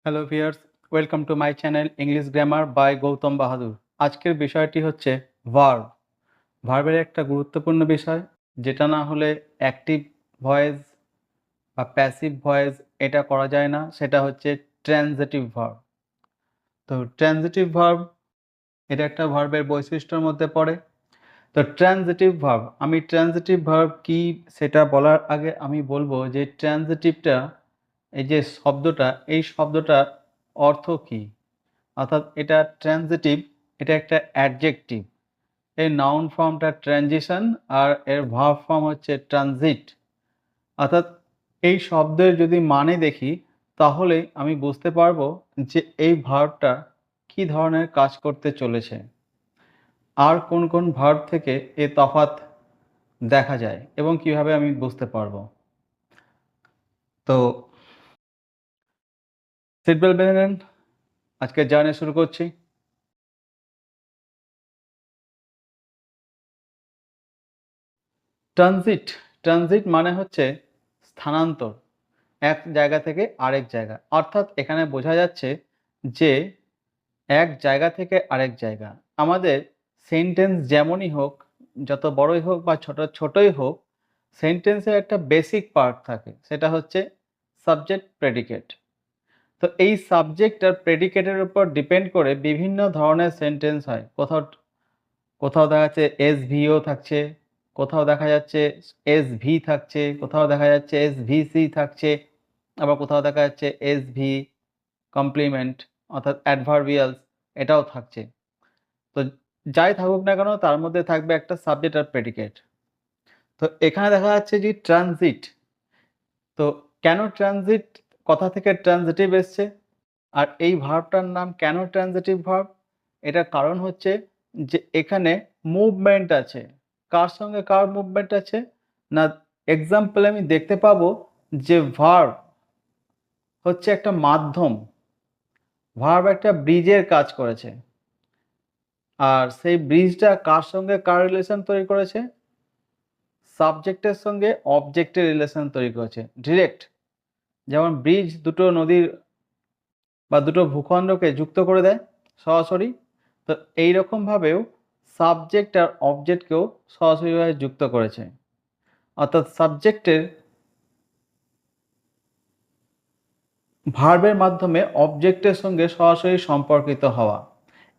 Hello viewers, welcome to my channel English grammar by Gautam Bahadur. আজকের বিষয়টি হচ্ছে ভার্ব। ভার্বের একটা গুরুত্বপূর্ণ বিষয়, যেটা না হলে অ্যাক্টিভ ভয়েস বা প্যাসিভ ভয়েস এটা করা যায় না, সেটা হচ্ছে ট্রানজিটিভ ভার্ব। তো ট্রানজিটিভ ভার্ব এটা একটা ভার্বের বৈশিষ্ট্যের মধ্যে পড়ে। তো ট্রানজিটিভ ভার্ব, আমি ট্রানজিটিভ ভার্ব কি সেটা বলার আগে আমি বলবো যে ট্রানজিটিভটা, এই যে শব্দটা, এই শব্দটার অর্থ কী। অর্থাৎ এটা ট্রানজিটিভ, এটা একটা অ্যাডজেক্টিভ। এর নাউন ফর্মটা ট্রানজিশন আর এর ভার্ব ফর্ম হচ্ছে ট্রানজিট। অর্থাৎ এই শব্দের যদি মানে দেখি, তাহলে আমি বুঝতে পারবো যে এই ভার্বটা কী ধরনের কাজ করতে চলেছে, আর কোন কোন ভার্ব থেকে এ তফাৎ দেখা যায় এবং কিভাবে আমি বুঝতে পারবো। তো সিট বেল্ট বেঁধে নেন, আজকে জার্নি শুরু করছি। ট্রানজিট, ট্রানজিট মানে হচ্ছে স্থানান্তর এক জায়গা থেকে আরেক জায়গা। অর্থাৎ এখানে বোঝা যাচ্ছে যে এক জায়গা থেকে আরেক জায়গা। আমাদের সেন্টেন্স যেমনই হোক, যত বড়ই হোক বা ছোটই হোক, সেন্টেন্সের একটা বেসিক পার্ট থাকে, সেটা হচ্ছে সাবজেক্ট প্রেডিকেট। তো এই সাবজেক্ট আর প্রেডিকেটের উপর ডিপেন্ড করে বিভিন্ন ধরনের সেন্টেন্স হয়। কোথাও কোথাও দেখা যাচ্ছে এসভিও থাকছে, কোথাও দেখা যাচ্ছে এসভি থাকছে, কোথাও দেখা যাচ্ছে এসভিসি থাকছে, আবার কোথাও দেখা যাচ্ছে এসভি কমপ্লিমেন্ট অর্থাৎ অ্যাডভার্বিয়ালস এটাও থাকছে। তো যাই থাকুক না কেন, তার মধ্যে থাকবে একটা সাবজেক্ট আর প্রেডিকেট। তো এখানে দেখা যাচ্ছে যে ট্রানজিট। তো কেন ট্রানজিট, কথা থেকে ট্রানজিটিভ এসছে, আর এই ভার্বটার নাম কেন ট্রানজিটিভ ভার্ব? এটার কারণ হচ্ছে যে এখানে মুভমেন্ট আছে। কার সঙ্গে কার মুভমেন্ট আছে? না, এক্সাম্পল আমি দেখতে পাবো যে ভার্ব হচ্ছে একটা মাধ্যম, ভার্ব একটা ব্রিজের কাজ করেছে। আর সেই ব্রিজটা কার সঙ্গে কার রিলেশন তৈরি করেছে? সাবজেক্টের সঙ্গে অবজেক্টের রিলেশন তৈরি করেছে ডিরেক্ট। যেমন ব্রিজ দুটো নদীর বা দুটো ভূখণ্ডকে যুক্ত করে দেয় সরাসরি। তো এইরকমভাবেও সাবজেক্ট আর অবজেক্টকেও সরাসরিভাবে যুক্ত করেছে। অর্থাৎ সাবজেক্টের ভার্বের মাধ্যমে অবজেক্টের সঙ্গে সরাসরি সম্পর্কিত হওয়া,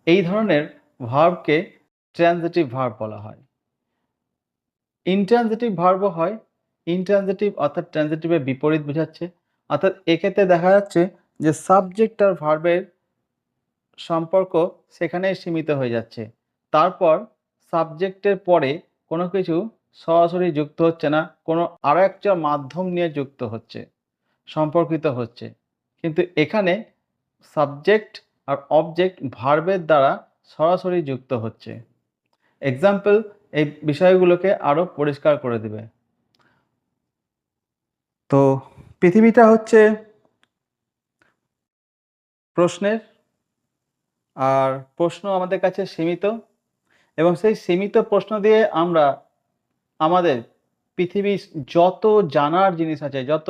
এই ধরনের ভার্বকে ট্রানজিটিভ ভার্ব বলা হয়। ইনট্রানজিটিভ ভার্বও হয়। ইনট্রানজিটিভ অর্থাৎ ট্রানজিটিভের বিপরীত বোঝাচ্ছে। অর্থাৎ এক্ষেত্রে দেখা যাচ্ছে যে সাবজেক্ট আর ভার্বের সম্পর্ক সেখানেই সীমিত হয়ে যাচ্ছে। তারপর সাবজেক্টের পরে কোনো কিছু সরাসরি যুক্ত হচ্ছে না, কোনো আরও একটা মাধ্যম নিয়ে যুক্ত হচ্ছে, সম্পর্কিত হচ্ছে। কিন্তু এখানে সাবজেক্ট আর অবজেক্ট ভার্বের দ্বারা সরাসরি যুক্ত হচ্ছে। এক্সাম্পল এই বিষয়গুলোকে আরও পরিষ্কার করে দেবে। তো পৃথিবীটা হচ্ছে প্রশ্নের, আর প্রশ্ন আমাদের কাছে সীমিত, এবং সেই সীমিত প্রশ্ন দিয়ে আমরা আমাদের পৃথিবীর যত জানার জিনিস আছে, যত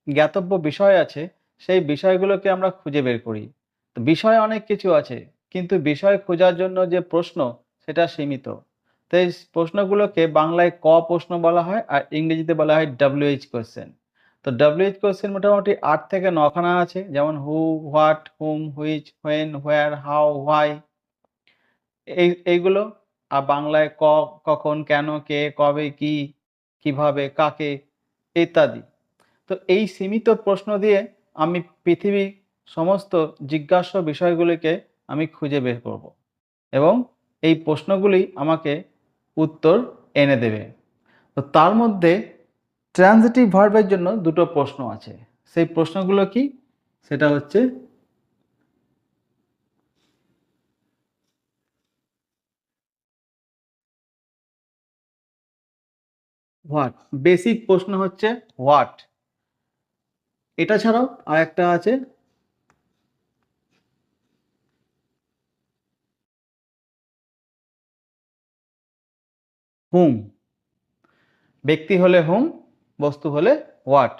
জ্ঞাতব্য বিষয় আছে, সেই বিষয়গুলোকে আমরা খুঁজে বের করি। তো বিষয় অনেক কিছু আছে, কিন্তু বিষয় খোঁজার জন্য যে প্রশ্ন, সেটা সীমিত। তো এই প্রশ্নগুলোকে বাংলায় ক প্রশ্ন বলা হয়, আর ইংরেজিতে বলা হয় WH কোয়েশ্চেন। তো WH কোয়েশ্চেন মোটামুটি ৮ থেকে ৯ খানা আছে, যেমন who, what, whom, which, when, where, how, why, এইগুলো। আর বাংলায় কখন, কেন, কে, কবে, কি, কিভাবে, কাকে ইত্যাদি। তো এই সীমিত প্রশ্ন দিয়ে আমি পৃথিবীর সমস্ত জিজ্ঞাস্য বিষয়গুলিকে আমি খুঁজে বের করব, এবং এই প্রশ্নগুলি আমাকে উত্তর এনে দেবে। তো তার মধ্যে ট্রানজিটিভ ভার্বের জন্য দুটো প্রশ্ন আছে। সেই প্রশ্নগুলো কি? সেটা হচ্ছে হোয়াট। বেসিক প্রশ্ন হচ্ছে হোয়াট। এটা ছাড়াও আরেকটা আছে হুম। ব্যক্তি হলে হুম, বস্তু হলে হোয়াট।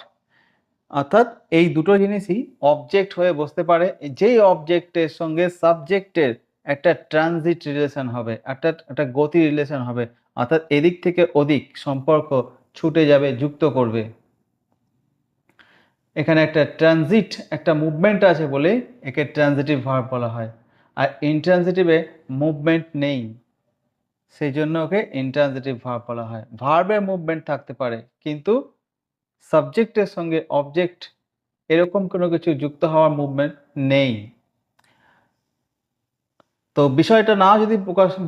অর্থাৎ এই দুটো জিনিসই অবজেক্ট হয়ে বসতে পারে, যেই অবজেক্টের সঙ্গে সাবজেক্টের একটা ট্রানজিট রিলেশন হবে, একটা গতি রিলেশন হবে, অর্থাৎ এদিক থেকে ওদিক সম্পর্ক ছুটে যাবে, যুক্ত করবে। এখানে একটা ট্রানজিট, একটা মুভমেন্ট আছে বলে একে ট্রানজিটিভ ভার্ব বলা হয়। আর ইনট্রানজিটিভে মুভমেন্ট নেই, সেই জন্য ওকে ইনট্রানজিটিভ ভার্ব বলা হয়। ভার্বের মুভমেন্ট থাকতে পারে, কিন্তু সাবজেক্টের সঙ্গে অবজেক্ট এরকম কোনো কিছু যুক্ত হওয়ার মুভমেন্ট নেই। তো বিষয়টা না যদি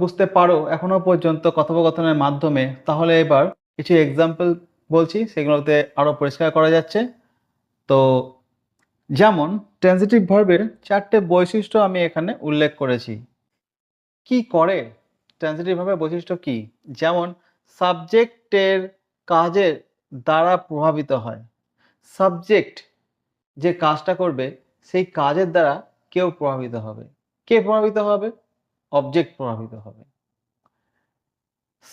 বুঝতে পারো এখনো পর্যন্ত কথোপকথনের মাধ্যমে, তাহলে এবার কিছু এক্সাম্পল বলছি, সেগুলোতে আরো পরিষ্কার করা যাচ্ছে। তো যেমন ট্রানজিটিভ ভার্বের 4টে বৈশিষ্ট্য আমি এখানে উল্লেখ করেছি। কি করে ট্রানজিটিভ ভার্বের বৈশিষ্ট্য কি? যেমন সাবজেক্টের কাজের দ্বারা প্রভাবিত হয়। সাবজেক্ট যে কাজটা করবে সেই কাজের দ্বারা কেউ প্রভাবিত হবে। কে প্রভাবিত হবে? অবজেক্ট প্রভাবিত হবে।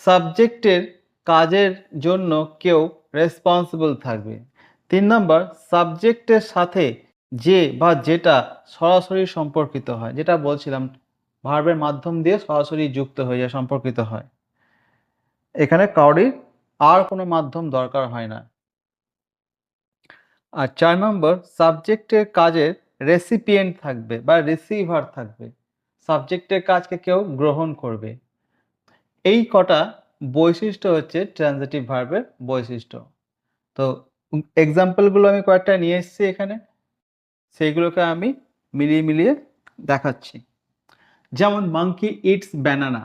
সাবজেক্টের কাজের জন্য কেউ রেসপন্সিবল থাকবে। 3 নম্বর, সাবজেক্টের সাথে যে বা যেটা সরাসরি সম্পর্কিত হয়, যেটা বলছিলাম ভার্বের মাধ্যম দিয়ে সরাসরি যুক্ত হয়ে যায়, সম্পর্কিত হয়। এখানে কাউরির আর কোনো মাধ্যম দরকার হয় না। আর 4 নম্বর, সাবজেক্টের কাজের রেসিপিয়েন্ট থাকবে বা রিসিভার থাকবে। সাবজেক্টের কাজকে কেউ গ্রহণ করবে। এই কটা বৈশিষ্ট্য হচ্ছে ট্রানজিটিভ ভার্বের বৈশিষ্ট্য। তো এক্সাম্পলগুলো আমি কয়েকটা নিয়ে এসেছি এখানে, সেইগুলোকে আমি মিলিয়ে মিলিয়ে দেখাচ্ছি। যেমন মাঙ্কি ইটস ব্যানানা,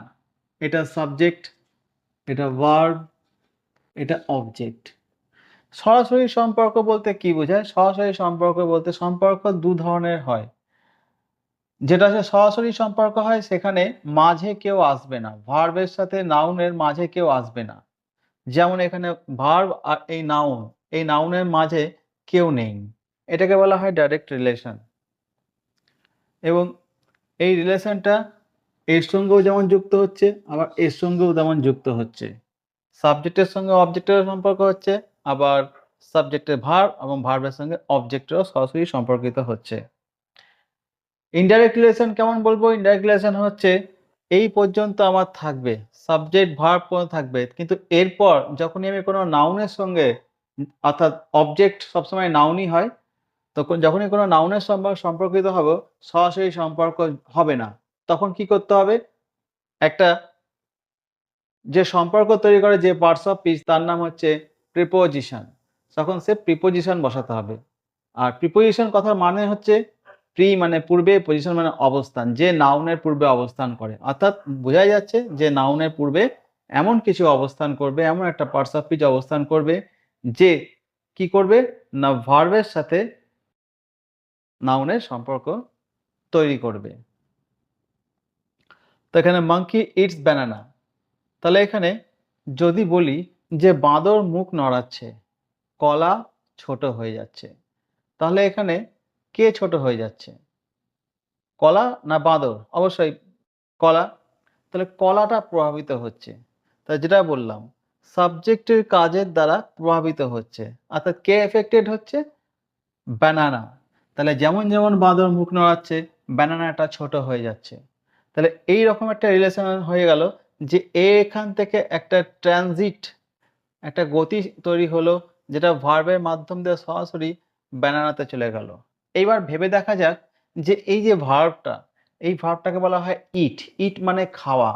এটা সাবজেক্ট, এটা ভার্ব, এটা অবজেক্ট। সরাসরি সম্পর্ক বলতে কি বোঝায়? সরাসরি সম্পর্ক বলতে সম্পর্ক দু ধরনের হয়। যেটা হচ্ছে সরাসরি সম্পর্ক হয়, সেখানে মাঝে কেউ আসবে না, ভার্বের সাথে নাউনের মাঝে কেউ আসবে না। যেমন এখানে ভার্ব আর এই নাউনের মাঝে কেউ নেই, এটাকে বলা হয় ডাইরেক্ট রিলেশন। এবং এই রিলেশনটা এর সঙ্গেও যেমন যুক্ত হচ্ছে, আবার এর সঙ্গেও তেমন যুক্ত হচ্ছে। সাবজেক্টের সঙ্গে অবজেক্টের সম্পর্ক হচ্ছে, আবার সাবজেক্টের ভার্ব এবং ভার্বের সঙ্গে অবজেক্টেরও সরাসরি সম্পর্কিত হচ্ছে। ইনডাইরেক্ট রিলেশন কেমন বলবো? ইনডাইরেক্ট রিলেশন হচ্ছে এই পর্যন্ত আমার থাকবে, সাবজেক্ট ভার্ব পর্যন্ত থাকবে, কিন্তু এরপর যখনই আমি কোনো নাউনের সঙ্গে, অর্থাৎ অবজেক্ট সবসময় নাউনই হয়, তখন যখনই কোনো নাউনের সঙ্গে সম্পর্কিত হব, সরাসরি সম্পর্ক হবে না। তখন কি করতে হবে? একটা যে সম্পর্ক তৈরি করে যে পার্টস অফ স্পিচ, তার নাম হচ্ছে প্রিপোজিশন। তখন সে প্রিপোজিশন বসাতে হবে। আর প্রিপোজিশন কথার মানে হচ্ছে প্রি মানে পূর্বে, পজিশন মানে অবস্থান, যে নাউনের পূর্বে অবস্থান করে। অর্থাৎ বোঝাই যাচ্ছে যে নাউনের পূর্বে এমন কিছু অবস্থান করবে, এমন একটা পার্টস অফ স্পিচ অবস্থান করবে, যে কি করবে না ভার্বের সাথে নাউনের সম্পর্ক তৈরি করবে। তো এখানে মাঙ্কি ইটস ব্যানানা, তাহলে এখানে যদি বলি যে বাঁদর মুখ নড়াচ্ছে, কলা ছোট হয়ে যাচ্ছে, তাহলে এখানে কে ছোট হয়ে যাচ্ছে? কলা না বাঁদর? অবশ্যই কলা। তাহলে কলাটা প্রভাবিত হচ্ছে। তাই যেটা বললাম, সাবজেক্টের কাজের দ্বারা প্রভাবিত হচ্ছে, অর্থাৎ কে এফেক্টেড হচ্ছে? ব্যানানা। তাহলে যেমন যেমন বাঁদর মুখ নড়াচ্ছে, ব্যানানাটা ছোট হয়ে যাচ্ছে। তাহলে এইরকম একটা রিলেশন হয়ে গেল, যে এখান থেকে একটা ট্রানজিট, একটা গতি তৈরি হলো, যেটা ভার্বের মাধ্যম দিয়ে সরাসরি ব্যানানাতে চলে গেল। এইবার ভেবে দেখা যাক যে এই যে ভার্বটা, এই ভার্বটাকে বলা হয় ইট। ইট মানে খাওয়া।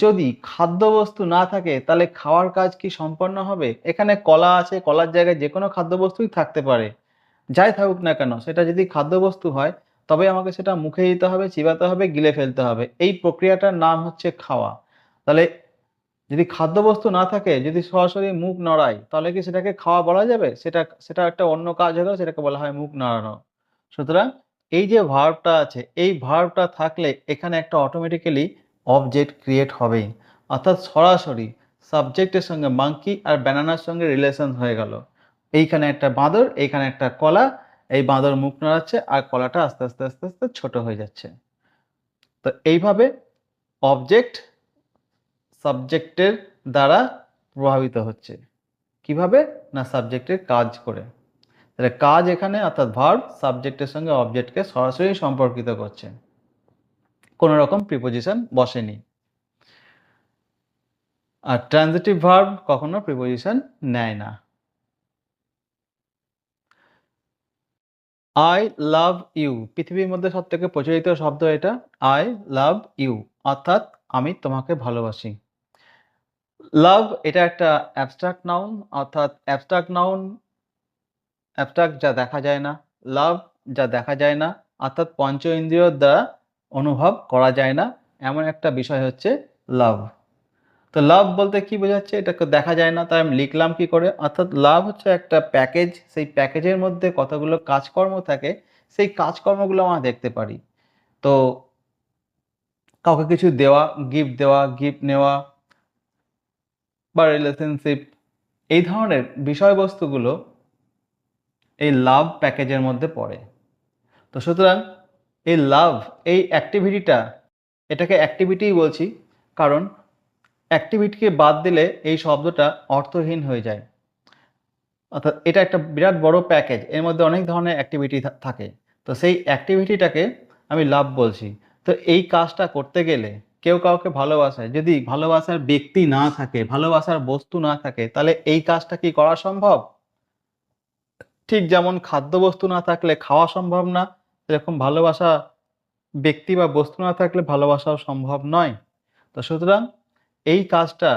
যদি খাদ্যবস্তু না থাকে তাহলে খাওয়ার কাজ কি সম্পন্ন হবে? এখানে কলা আছে, কলার জায়গায় যে কোনো খাদ্যবস্তুই থাকতে পারে। যাই থাকুক না কেন, সেটা যদি খাদ্যবস্তু হয়, তবে আমাকে সেটা মুখে দিতে হবে, চিবাতে হবে, গিলে ফেলতে হবে। এই প্রক্রিয়াটার নাম হচ্ছে খাওয়া। তাহলে যদি খাদ্যবস্তু না থাকে, যদি সরাসরি মুখ নড়াই, তাহলে কি সেটাকে খাওয়া বলা যাবে? সেটা একটা অন্য কাজ হলো, সেটাকে বলা হয় মুখ নাড়ানো। সুতরাং এই যে ভার্বটা আছে, এই ভার্বটা থাকলে এখানে একটা অটোমেটিক্যালি অবজেক্ট ক্রিয়েট হবেই। অর্থাৎ সরাসরি সাবজেক্টের সঙ্গে মাঙ্কি আর ব্যানানার সঙ্গে রিলেশন হয়ে গেল। এইখানে একটা বাঁদর, এইখানে একটা কলা, এই বাঁদর মুখ নাড়াচ্ছে আর কলাটা আস্তে আস্তে আস্তে আস্তে ছোট হয়ে যাচ্ছে। তো এইভাবে অবজেক্ট সাবজেক্টের দ্বারা প্রভাবিত হচ্ছে। কিভাবে? না সাবজেক্টের কাজ করে। তাহলে কাজ এখানে অর্থাৎ ভার্ব সাবজেক্টের সঙ্গে অবজেক্টকে সরাসরি সম্পর্কিত করছে, কোনো রকম প্রিপোজিশন বসেনি। আর ট্রানজিটিভ ভার্ব কখনো প্রিপোজিশন নেয় না। আই লাভ ইউ পৃথিবীর মধ্যে সবথেকে প্রচলিত শব্দ এটা। আই লাভ ইউ অর্থাৎ আমি তোমাকে ভালোবাসি। লাভ এটা একটা অ্যাবস্ট্রাক্ট নাউন, অর্থাৎ অ্যাবস্ট্রাক্ট যা দেখা যায় না, লাভ যা দেখা যায় না, অর্থাৎ পঞ্চ ইন্দ্রিয়র দ্বারা অনুভব করা যায় না এমন একটা বিষয় হচ্ছে লাভ। তো লাভ বলতে কি বোঝাচ্ছে, এটাকে দেখা যায় না তাই আমি লিখলাম কি করে, অর্থাৎ লাভ হচ্ছে একটা প্যাকেজ, সেই প্যাকেজের মধ্যে কতগুলো কাজকর্ম থাকে, সেই কাজকর্মগুলো আমরা দেখতে পারি। তো কাউকে কিছু দেওয়া, গিফট নেওয়া বা রিলেশনশিপ, এই ধরনের বিষয়বস্তুগুলো এই লাভ প্যাকেজের মধ্যে পড়ে। তো সুতরাং এই লাভ, এই অ্যাক্টিভিটিটা, এটাকে অ্যাক্টিভিটিই বলছি কারণ অ্যাক্টিভিটিকে বাদ দিলে এই শব্দটা অর্থহীন হয়ে যায়। অর্থাৎ এটা একটা বিরাট বড় প্যাকেজ, এর মধ্যে অনেক ধরনের অ্যাক্টিভিটি থাকে। তো সেই অ্যাক্টিভিটিটাকে আমি লাভ বলছি। তো এই কাজটা করতে গেলে কেউ কাউকে ভালোবাসে, যদি ভালোবাসার ব্যক্তি না থাকে, ভালোবাসার বস্তু না থাকে, তাহলে এই কাজটা কি করা সম্ভব? ঠিক যেমন খাদ্যবস্তু না থাকলে খাওয়া সম্ভব না, সেরকম ভালোবাসা ব্যক্তি বা বস্তু না থাকলে ভালোবাসাও সম্ভব নয়। তো সুতরাং এই কাজটা,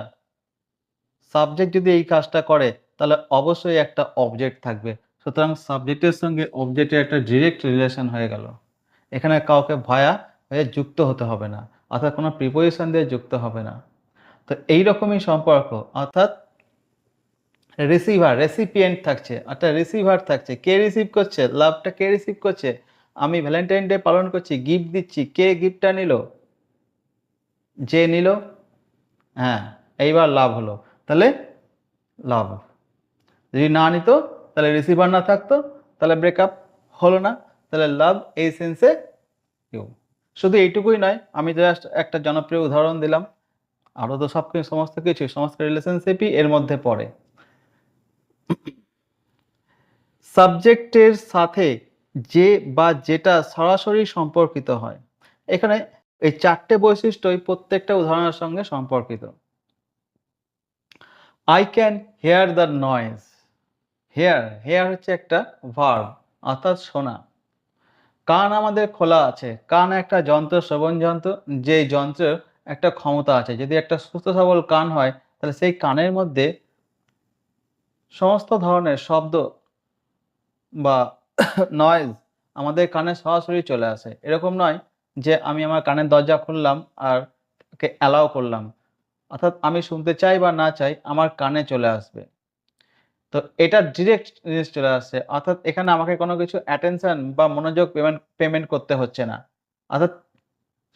সাবজেক্ট যদি এই কাজটা করে তাহলে অবশ্যই একটা অবজেক্ট থাকবে। সুতরাং সাবজেক্টের সঙ্গে অবজেক্টের একটা ডিরেক্ট রিলেশন হয়ে গেল। এখানে কাউকে ভায়া হয়ে যুক্ত হতে হবে না, অর্থাৎ কোনো প্রিপোজিশন দিয়ে যুক্ত হবে না। তো এইরকমই সম্পর্ক, অর্থাৎ রিসিভার, রেসিপিয়েন্ট থাকছে, অর্থাৎ রিসিভার থাকছে। কে রিসিভ করছে? লাভটা কে রিসিভ করছে? আমি ভ্যালেন্টাইন ডে পালন করছি, গিফট দিচ্ছি, কে গিফটটা নিল? যে নিল, হ্যাঁ, এইবার লাভ হলো। তাহলে লাভ। যদি না নিত, তাহলে রিসিভার না থাকতো, তাহলে ব্রেকআপ হলো না। তাহলে লাভ এই সেন্সে ইউ। শুধু এইটুকুই নয়, আমি জাস্ট একটা জনপ্রিয় উদাহরণ দিলাম, আরও তো সমস্ত কিছু, সমস্ত রিলেশনশিপই এর মধ্যে পড়ে। সাবজেক্টের সাথে যে বা যেটা সরাসরি সম্পর্কিত হয়, এখানে এই চারটে বৈশিষ্ট্যই প্রত্যেকটা উদাহরণের সঙ্গে সম্পর্কিত। I can hear the noise. Hear হচ্ছে একটা ভার্ব, অর্থাৎ শোনা। কান আমাদের খোলা আছে, কান একটা যন্ত্র, শ্রবণ যন্ত্র, যে যন্ত্রের একটা ক্ষমতা আছে। যদি একটা সুস্থ সবল কান হয়, তাহলে সেই কানের মধ্যে সমস্ত ধরনের শব্দ বা নয়েজ আমাদের কানে সরাসরি চলে আসে। এরকম নয় যে আমি আমার কানের দরজা খুললাম আর ওকে অ্যালাউ করলাম, অর্থাৎ আমি শুনতে চাই বা না চাই আমার কানে চলে আসবে। তো এটা ডিরেক্ট জিনিস চলে আসছে, অর্থাৎ এখানে আমাকে কোনো কিছু অ্যাটেনশন বা মনোযোগ পেমেন্ট করতে হচ্ছে না। অর্থাৎ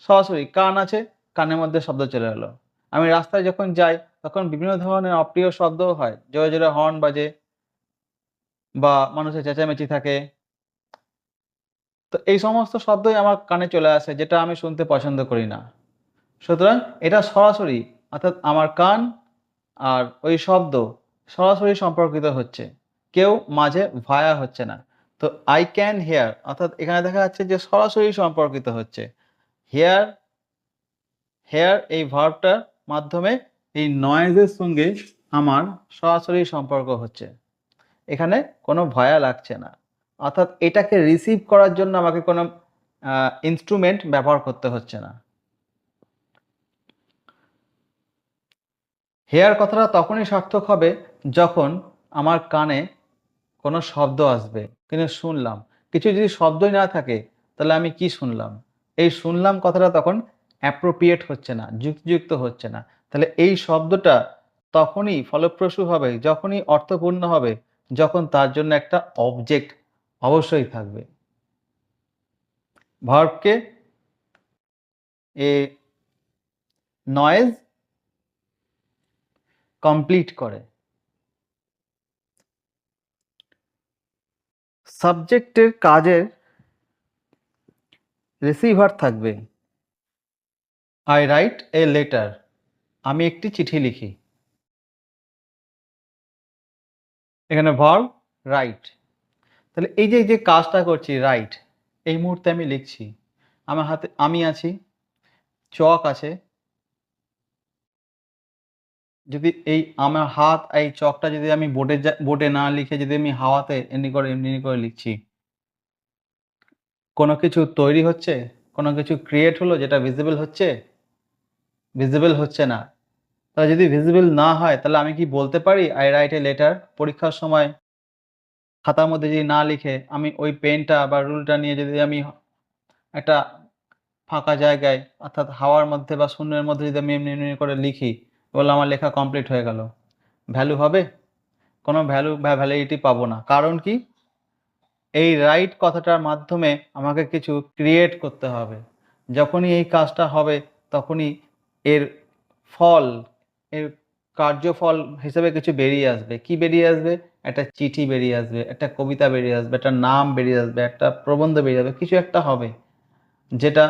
সরাসরি কান আছে, কানের মধ্যে শব্দ চলে এলো। আমি রাস্তায় যখন যাই তখন বিভিন্ন ধরনের অপ্রিয় শব্দও হয়। জোরে, জোরে হর্ন বাজে বা মানুষের চেঁচামেচি থাকে। তো এই সমস্ত শব্দই আমার কানে চলে আসে, যেটা আমি শুনতে পছন্দ করি না। সুতরাং এটা সরাসরি, অর্থাৎ আমার কান আর ওই শব্দ সরাসরি সম্পর্কিত হচ্ছে। কেউ মাঝে ভায়া হচ্ছে না। তো আই ক্যান হেয়ার, অর্থাৎ এখানে দেখা যাচ্ছে যে সরাসরি সম্পর্কিত হচ্ছে। হেয়ার, এই ভার্বটার মাধ্যমে এই নয়েজের সঙ্গে আমার সরাসরি সম্পর্ক হচ্ছে। এখানে কোনো ভয়া লাগছে না। অর্থাৎ এটাকে রিসিভ করার জন্য আমাকে কোনো ইন্সট্রুমেন্ট ব্যবহার করতে হচ্ছে না। হেয়ার কথাটা তখনই সার্থক হবে যখন আমার কানে কোনো শব্দ আসবে, কিন্তু শুনলাম। কিছু যদি শব্দই না থাকে তাহলে আমি কি শুনলাম? এই শুনলাম কথাটা তখন অ্যাপ্রোপ্রিয়েট হচ্ছে না, যুক্তিযুক্ত হচ্ছে না। তাহলে এই শব্দটা তখনই ফলপ্রসূ হবে, যখনই অর্থপূর্ণ হবে, যখন তার জন্য একটা অবজেক্ট অবশ্যই থাকবে। ভার্বকে এ নয়েজ কমপ্লিট করে। সাবজেক্টের কাজের রিসিভার থাকবে। আই রাইট এ লেটার, আমি একটি চিঠি লিখি। এখানে ভার্ব রাইট। তাহলে এই যে কাজটা করছি রাইট, এই মুহূর্তে আমি লিখছি। আমার হাতে আমি আছি, চক আছে। যদি এই আমার হাত এই চকটা যদি আমি বোর্ডে না লিখে যদি আমি হাওয়াতে এমনি করে লিখছি, কোনো কিছু তৈরি হচ্ছে, কোনো কিছু ক্রিয়েট হলো যেটা ভিজিবল হচ্ছে? ভিজিবল হচ্ছে না। তাহলে যদি ভিজিবল না হয় তাহলে আমি কি বলতে পারি I write a letter? পরীক্ষার সময় খাতার মধ্যে যদি না লিখে আমি ওই পেনটা বা রুলটা নিয়ে যদি আমি একটা ফাঁকা জায়গায় অর্থাৎ হাওয়ার মধ্যে বা শূন্যের মধ্যে যদি আমি এমনি করে লিখি, বললাম আমার লেখা কমপ্লিট হয়ে গেল। ভ্যালু হবে? কোনো ভ্যালু বা ভ্যালিডিটি পাবো না। কারণ কি? এই রাইট কথাটার মাধ্যমে আমাকে কিছু ক্রিয়েট করতে হবে। যখনই এই কাজটা হবে তখনই এর ফল, এর কার্যফল হিসেবে কিছু বেরিয়ে আসবে। কি বেরিয়ে আসবে? একটা চিঠি বেরিয়ে আসবে, একটা কবিতা বেরিয়ে আসবে, একটা নাম বেরিয়ে আসবে, একটা প্রবন্ধ বেরিয়ে আসবে। কিছু একটা হবে। যেটা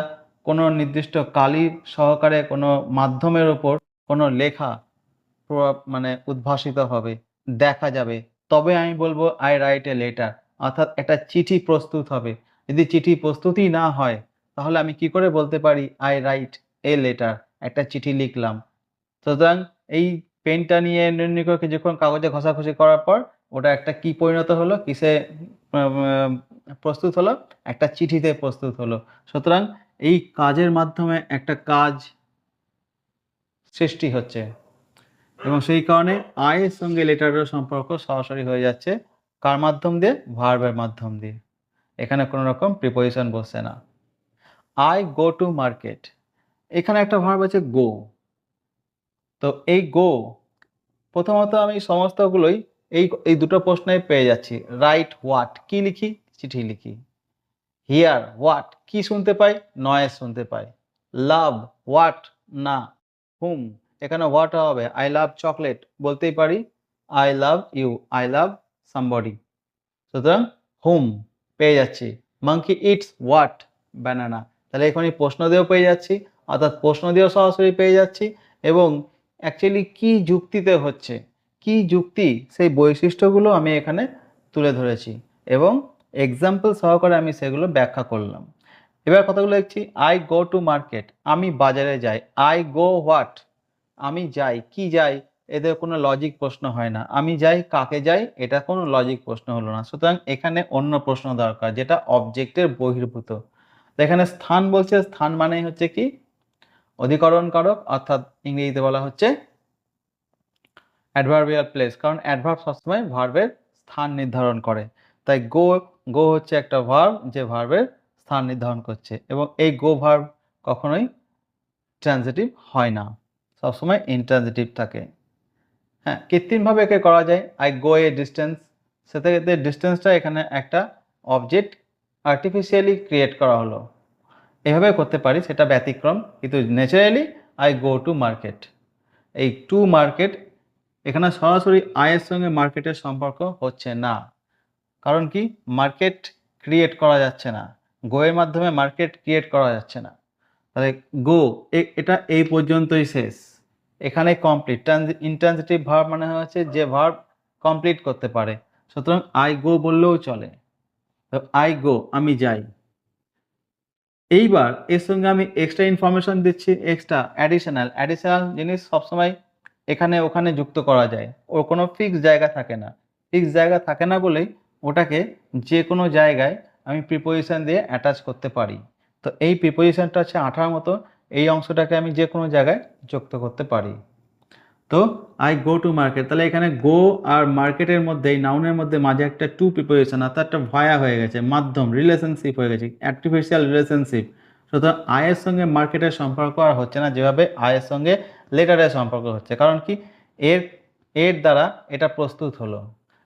কোনো নির্দিষ্ট কালি সহকারে কোনো মাধ্যমের উপর কোনো লেখা মানে উদ্ভাসিত হবে, দেখা যাবে। তবে আমি বলব I write a letter, অর্থাৎ একটা চিঠি প্রস্তুত হবে। যদি চিঠি প্রস্তুতই না হয় তাহলে আমি কি করে বলতে পারি I write a letter, একটা চিঠি লিখলাম। সুতরাং এই পেনটা নিয়ে এমনি করে কিছুক্ষণ কাগজে ঘষাঘষি করার পর ওটা একটা কি পরিণত হলো? কিসে প্রস্তুত হলো? একটা চিঠিতে প্রস্তুত হলো। সুতরাং এই কাজের মাধ্যমে একটা কাজ সৃষ্টি হচ্ছে এবং সেই কারণে I এর সঙ্গে লেটারের সম্পর্ক সরাসরি হয়ে যাচ্ছে কার মাধ্যম দিয়ে? ভার্বের মাধ্যম দিয়ে। এখানে কোনো রকম প্রিপোজিশন বসছে না। I go to market, এখানে একটা ভার্ব আছে go। তো এই go প্রথমত আমি সমস্তগুলোই এই দুটো প্রশ্নেই পেয়ে যাচ্ছি। রাইট হোয়াট, কি লিখি? চিঠি লিখি। হিয়ার হোয়াট, কি শুনতে পাই? নয়েজ শুনতে পাই। লাভ হোয়াট, না। হুম, এখানে হোয়াট হবে? আই লাভ চকলেট, বলতেই পারি I love you, I love somebody. সুতরাং হুম পেয়ে যাচ্ছি। Monkey eats what? ব্যানানা। তাহলে এখানে প্রশ্ন দিয়েও পেয়ে যাচ্ছি, অর্থাৎ প্রশ্ন দিয়েও সরাসরি পেয়ে যাচ্ছি এবং অ্যাকচুয়ালি কি যুক্তিতে হচ্ছে, কি যুক্তি সেই বৈশিষ্ট্যগুলো আমি এখানে তুলে ধরেছি এবং এক্সাম্পল সহকারে আমি সেগুলো ব্যাখ্যা করলাম। এবার কথাগুলো লিখছি। আই গো টু মার্কেট, আমি বাজারে যাই। আই গো হোয়াট, আমি যাই। কি যাই? এদের কোনো লজিক প্রশ্ন হয় না। আমি যাই, কাকে যাই? এটা কোনো লজিক প্রশ্ন হলো না। সুতরাং এখানে অন্য প্রশ্ন দরকার যেটা অবজেক্টের বহির্ভূত। তো এখানে স্থান বলছে, স্থান মানেই হচ্ছে কি? অধিকরণ কারক, অর্থাৎ ইংরেজিতে বলা হচ্ছে অ্যাডভার্বিয়াল প্লেস, কারণ অ্যাডভার্ব সবসময় ভার্বের স্থান নির্ধারণ করে। তাই গো হচ্ছে একটা ভার্ব যে ভার্বের স্থান নির্ধারণ করছে এবং এই গো ভার্ব কখনোই ট্রান্সিটিভ হয় না, সবসময় ইনট্রান্সিটিভ থাকে। হ্যাঁ, কৃত্রিমভাবে একে করা যায়। আই গো এ ডিস্টেন্স, সেক্ষেত্রে ডিস্টেন্সটা এখানে একটা অবজেক্ট আর্টিফিশিয়ালি ক্রিয়েট করা হলো। এভাবে করতে পারি, সেটা ব্যতিক্রম, কিন্তু naturally I go to market. এই টু মার্কেট এখানে সরাসরি আয়ের সঙ্গে মার্কেটের সম্পর্ক হচ্ছে না। কারণ কি? মার্কেট ক্রিয়েট করা যাচ্ছে না, গো এর মাধ্যমে মার্কেট ক্রিয়েট করা যাচ্ছে না। তাহলে গো এটা এই পর্যন্তই শেষ, এখানে কমপ্লিট। ইনট্রান্সিটিভ ভার্ব মানে হচ্ছে যে ভার্ব কমপ্লিট করতে পারে। সুতরাং আই গো বললেও চলে। আই গো, আমি যাই। এইবার এর সঙ্গে আমি এক্সট্রা ইনফরমেশন দিচ্ছি, এক্সট্রা অ্যাডিশনাল জিনিস সবসময় এখানে ওখানে যুক্ত করা যায়। ওর কোনো ফিক্সড জায়গা থাকে না। ফিক্সড জায়গা থাকে না বলেই ওটাকে যে কোনো জায়গায় আমি প্রিপোজিশন দিয়ে অ্যাটাচ করতে পারি। তো এই প্রিপোজিশনটা হচ্ছে আঠার মতো, এই অংশটাকে আমি যে কোনো জায়গায় যুক্ত করতে পারি। তো আই গো টু মার্কেট, তাহলে এখানে গো আর মার্কেটের মধ্যে, এই নাউনের মধ্যে মাঝে একটা টু প্রিপোজিশন, অর্থাৎ একটা ভায়া হয়ে গেছে, মাধ্যম, রিলেশনশিপ হয়ে গেছে, আর্টিফিশিয়াল রিলেশনশিপ। সুতরাং আয়ের সঙ্গে মার্কেটের সম্পর্ক আর হচ্ছে না যেভাবে আয়ের সঙ্গে লেটারের সম্পর্ক হচ্ছে। কারণ কি? এর এর দ্বারা এটা প্রস্তুত হলো,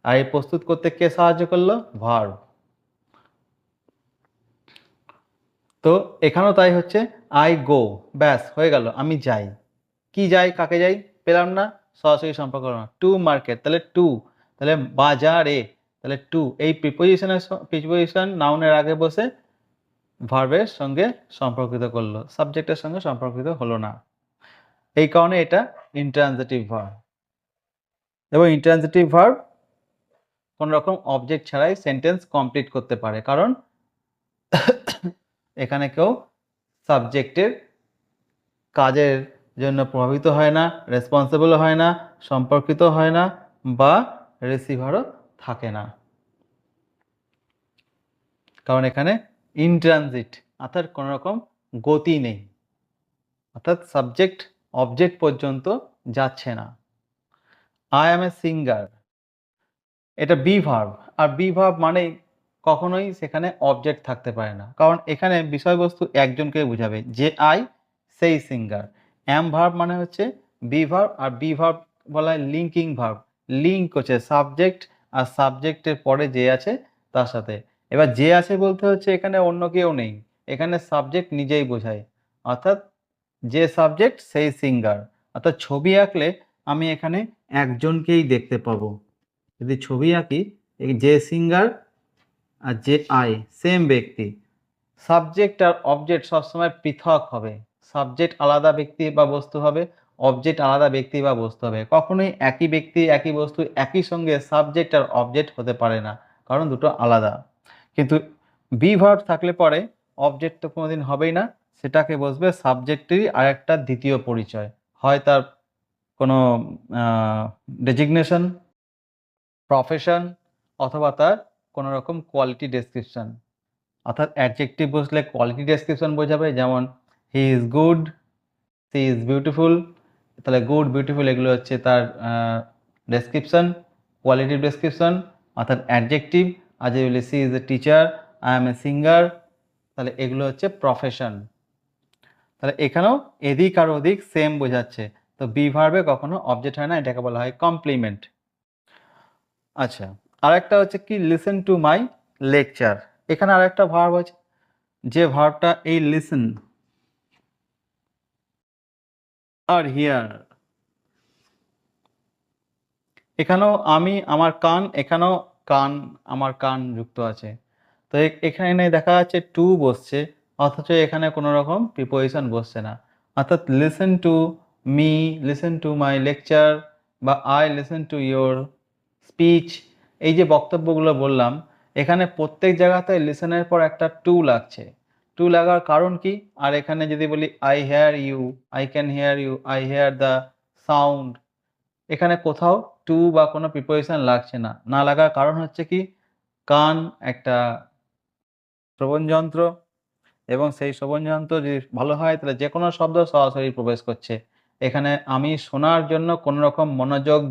আর এই প্রস্তুত করতে কে সাহায্য করলো? ভার্ব। তো এখানেও তাই হচ্ছে, আই গো, ব্যাস হয়ে গেল, আমি যাই। কি যাই? কাকে যাই? পেলাম না, সরাসরি সম্পর্ক হলো না। টু মার্কেট, তাহলে টু, তাহলে বাজারে, তাহলে টু এই প্রিপোজিশন নাউনের আগে বসে ভার্বের সঙ্গে সম্পর্কিত করলো, সাবজেক্টের সঙ্গে সম্পর্কিত হলো না। এই কারণে এটা ইনট্রানজিটিভ ভার্ব এবং ইনট্রানজিটিভ ভার্ব কোনো রকম অবজেক্ট ছাড়াই সেন্টেন্স কমপ্লিট করতে পারে, কারণ এখানে কেউ সাবজেক্টের কাজের জন্য প্রভাবিত হয় না, রেসপন্সিবল হয় না, সম্পর্কিত হয় না বা রিসিভারও থাকে না, কারণ এখানে ইনট্রানজিট অর্থাৎ কোনো রকম গতি নেই, অর্থাৎ সাবজেক্ট অবজেক্ট পর্যন্ত যাচ্ছে না। আই অ্যাম এ সিঙ্গার, এটা বি ভার্ব, আর বি ভার্ব মানেই কখনোই সেখানে অবজেক্ট থাকতে পারে না, কারণ এখানে বিষয়বস্তু একজনকে বোঝাবে, যে আই সেই সিঙ্গার। অ্যাম ভার্ব মানে হচ্ছে বি ভার্ব, আর বি ভার্ব বলা হয় লিঙ্কিং ভার্ব, লিঙ্ক করছে সাবজেক্ট আর সাবজেক্টের পরে যে আছে তার সাথে। এবার যে আছে বলতে হচ্ছে এখানে অন্য কেউ নেই, এখানে সাবজেক্ট নিজেই বোঝায়, অর্থাৎ যে সাবজেক্ট সেই সিঙ্গার। অর্থাৎ ছবি আঁকলে আমি এখানে একজনকেই দেখতে পাবো, যদি ছবি আঁকি এই যে সিঙ্গার আর যে আই সেম ব্যক্তি। সাবজেক্ট আর অবজেক্ট সবসময় পৃথক হবে, সাবজেক্ট আলাদা ব্যক্তি বা বস্তু হবে, অবজেক্ট আলাদা ব্যক্তি বা বস্তু হবে, কখনোই একই ব্যক্তি একই বস্তু একই সঙ্গে সাবজেক্ট আর অবজেক্ট হতে পারে না, কারণ দুটো আলাদা। কিন্তু বি ভার্ব থাকলে পরে অবজেক্ট তো কোনোদিন হবেই না, সেটাকে বসবে সাবজেক্টেরই আরেকটা দ্বিতীয় পরিচয়, হয় তার কোনো ডেজিগনেশন, প্রফেশন, অথবা তার কোনো রকম কোয়ালিটি ডেসক্রিপশন। অর্থাৎ অ্যাডজেক্টিভ বসলে কোয়ালিটি ডেসক্রিপশন বোঝাবে, যেমন he is good, she is beautiful, তাহলে গুড বিউটিফুল এগুলো হচ্ছে তার ডেসক্রিপশন, কোয়ালিটিভ ডেসক্রিপশন অর্থাৎ অ্যাডজেক্টিভ। আর যে বলি she is a teacher, I am a singer, তাহলে এগুলো হচ্ছে প্রফেশন। তাহলে এখানেও এদিক আর ওদিক সেম বোঝাচ্ছে, তো বি ভার্বে কখনো অবজেক্ট হয় না, এটাকে বলা হয় কমপ্লিমেন্ট। আচ্ছা, আরেকটা হচ্ছে কি লিসেন টু মাই লেকচার, এখানে আরেকটা ভার্ব আছে, যে ভার্বটা এই লিসেন আর হিয়ার, এখানেও আমি আমার কান, এখানেও কান আমার কান যুক্ত আছে, তো এখানে দেখা যাচ্ছে টু বসছে, অথচ এখানে কোনো রকম প্রিপোজিশন বসছে না, অর্থাৎ listen to me, listen to my lecture বা I listen to your speech, এই যে বক্তব্যগুলো বললাম, এখানে প্রত্যেক জায়গাতে লিসেনের পর একটা টু লাগছে, টু লাগার কারণ কি? আর এখানে যদি বলি I hear you, I can hear you, I hear the sound, এখানে কোথাও টু বা কোনো প্রিপোজিশন লাগছে না, না লাগার কারণ হচ্ছে কি, কান একটা শ্রবণ যন্ত্র, এবং সেই শ্রবণ যন্ত্র যদি ভালো হয় তাহলে যে কোনো শব্দ সরাসরি প্রবেশ করছে, এখানে আমি শোনার জন্য কোনো রকম মনোযোগ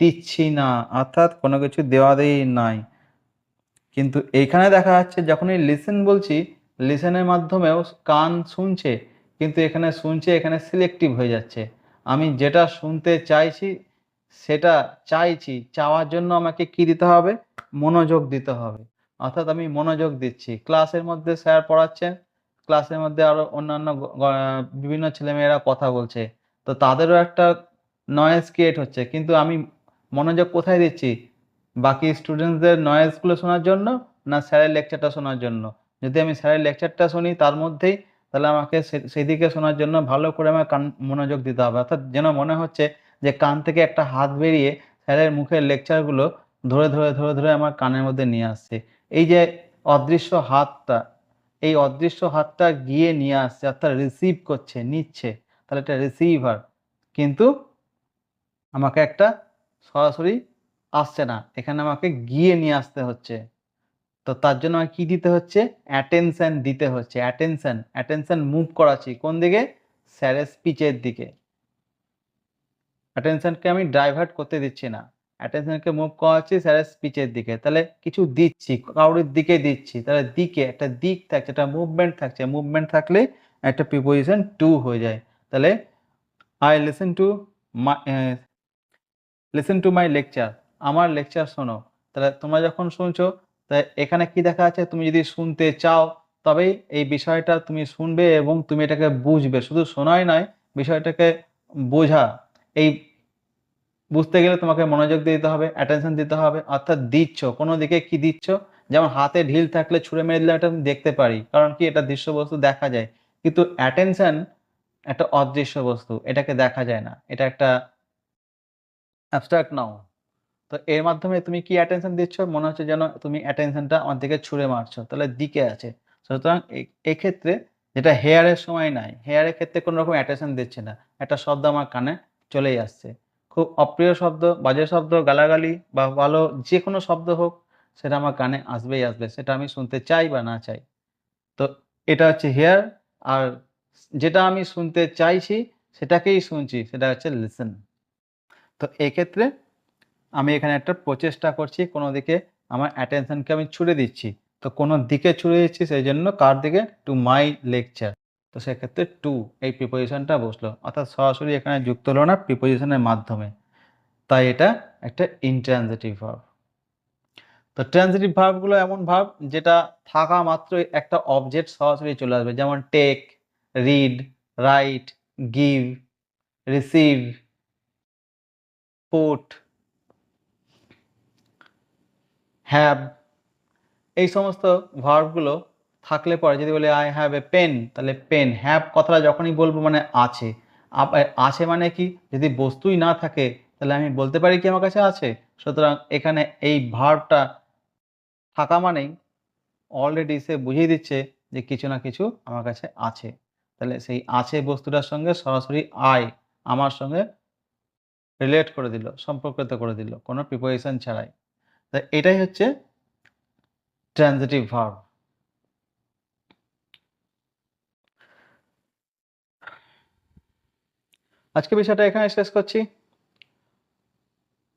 দিচ্ছি না, অর্থাৎ কোনো কিছু দেওয়া-দেয়ি নাই। কিন্তু এইখানে দেখা যাচ্ছে যখনই লিসেন বলছি, লিসেনের মাধ্যমেও কান শুনছে, কিন্তু এখানে শুনছে, এখানে সিলেক্টিভ হয়ে যাচ্ছে, আমি যেটা শুনতে চাইছি সেটা চাইছি, চাওয়ার জন্য আমাকে কি দিতে হবে? মনোযোগ দিতে হবে, অর্থাৎ আমি মনোযোগ দিচ্ছি। ক্লাসের মধ্যে স্যার পড়াচ্ছেন, ক্লাসের মধ্যে আরো অন্যান্য বিভিন্ন ছেলেমেয়েরা কথা বলছে, তো তাদেরও একটা নয়েজ ক্রিয়েট হচ্ছে, কিন্তু আমি মনোযোগ কোথায় দিচ্ছি? বাকি স্টুডেন্টসদের নয়েজগুলো শোনার জন্য, না স্যারের লেকচারটা শোনার জন্য? যদি আমি স্যারের লেকচারটা শুনি তার মধ্যেই, তাহলে আমাকে সেদিকে শোনার জন্য ভালো করে আমার মনোযোগ দিতে হবে, অর্থাৎ যেন মনে হচ্ছে যে কান থেকে একটা হাত বেরিয়ে স্যারের মুখের লেকচারগুলো ধরে আমার কানের মধ্যে নিয়ে আসছে। এই যে অদৃশ্য হাতটা, এই অদৃশ্য হাতটা গিয়ে নিয়ে আসছে, অর্থাৎ রিসিভ করছে, নিচ্ছে, তাহলে এটা রিসিভার। কিন্তু আমাকে একটা সরাসরি আসছে না, এখানে আমাকে গিয়ে নিয়ে আসতে হচ্ছে, তো তার জন্য আমাকে কি দিতে হচ্ছে? অ্যাটেনশন দিতে হচ্ছে, অ্যাটেনশন মুভ করাচ্ছি কোন দিকে? স্যারের স্পিচের দিকে। অ্যাটেনশনকে আমি ডাইভার্ট করতে দিচ্ছি না, অ্যাটেনশনকে মুভ করাচ্ছি স্যারের স্পিচের দিকে, তাহলে কিছু দিচ্ছি, কারোর দিকে দিচ্ছি, তাহলে দিকে একটা দিক থাকছে, একটা মুভমেন্ট থাকছে, মুভমেন্ট থাকলে একটা প্রিপোজিশন টু হয়ে যায়। তাহলে I listen to my lecture, আমার লেকচার শোনো, তাহলে তোমরা যখন শুনছো, তা এখানে কি দেখা যাচ্ছে? তুমি যদি শুনতে চাও তবেই এই বিষয়টা তুমি শুনবে এবং তুমি এটাকে বুঝবে, শুধু শোনাই নয়, বিষয়টাকে বোঝা, এই বুঝতে গেলে তোমাকে মনোযোগ দিতে হবে, অ্যাটেনশন দিতে হবে, অর্থাৎ দিচ্ছ, কোনো দিকে কি দিচ্ছ? যেমন হাতে ঢিল থাকলে ছুঁড়ে মেরে দিলে এটা আমি দেখতে পারি, কারণ কি এটা দৃশ্য বস্তু দেখা যায়, কিন্তু অ্যাটেনশন একটা অদৃশ্য বস্তু, এটাকে দেখা যায় না, এটা একটা অ্যাবস্ট্রাক্ট নাউন। তো এর মাধ্যমে তুমি কি অ্যাটেনশন দিচ্ছ? মনে হচ্ছে যেন তুমি অ্যাটেনশনটা আমার দিকে ছুঁড়ে মারছো। তাহলে দিকে আছে। সুতরাং এক্ষেত্রে যেটা হেয়ার এর সময় নাই। হেয়ার এর ক্ষেত্রে কোনো রকম অ্যাটেনশন দিচ্ছি না। একটা শব্দ আমার কানে চলেই আসছে। খুব অপ্রিয় শব্দ, বাজে শব্দ, গালাগালি বা ভালো যেকোনো শব্দ হোক সেটা আমার কানে আসবেই আসবে। সেটা আমি শুনতে চাই বা না চাই। তো এটা হচ্ছে হেয়ার আর যেটা আমি শুনতে চাইছি সেটাকেই শুনছি। সেটা হচ্ছে লিসেন। তো এক্ষেত্রে আমি এখানে একটা প্রচেষ্টা করছি কোনো দিকে আমার অ্যাটেনশনকে আমি ছুড়ে দিচ্ছি। তো কোনো দিকে ছুড়ে দিচ্ছি সেইজন্য কার দিকে? Two my lecture. তো সেক্ষেত্রে টু এই প্রিপোজিশনটা বসলো। অর্থাৎ সরাসরি এখানে যুক্ত হলো না প্রিপোজিশনের মাধ্যমে। তাই এটা একটা ইনট্রানজিটিভ ভার্ব। তো ট্রানজিটিভ ভার্বগুলো এমন ভার্ব যেটা থাকা মাত্রই একটা অবজেক্ট সরাসরি চলে আসবে। যেমন take, read, write, give, receive, put, have এই সমস্ত ভার্বগুলো থাকলে পরে যদি বলি আই হ্যাভ এ পেন তাহলে পেন, হ্যাভ কথাটা যখনই বলবো মানে আছে। আছে মানে কি? যদি বস্তুই না থাকে তাহলে আমি বলতে পারি কি আমার কাছে আছে? সুতরাং এখানে এই ভার্বটা থাকা মানেই অলরেডি সে বুঝিয়ে দিচ্ছে যে কিছু না কিছু আমার কাছে আছে। তাহলে সেই আছে বস্তুটার সঙ্গে সরাসরি আমার সঙ্গে রিলেট করে দিল, সম্পর্কিত করে দিল কোনো প্রিপোজিশন ছাড়াই। তো এটাই হচ্ছে ট্রানজিটিভ ভার্ব। আজকে বিষয়টা এখানে শেষ করছি।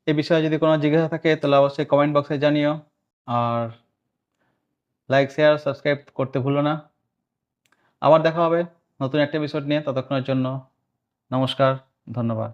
এ বিষয়ে যদি কোনো জিজ্ঞাসা থাকে তাহলে অবশ্যই কমেন্ট বক্সে জানিও। আর লাইক, শেয়ার, সাবস্ক্রাইব করতে ভুলো না। আবার দেখা হবে নতুন একটা এপিসোড নিয়ে। ততক্ষণের জন্য নমস্কার, ধন্যবাদ।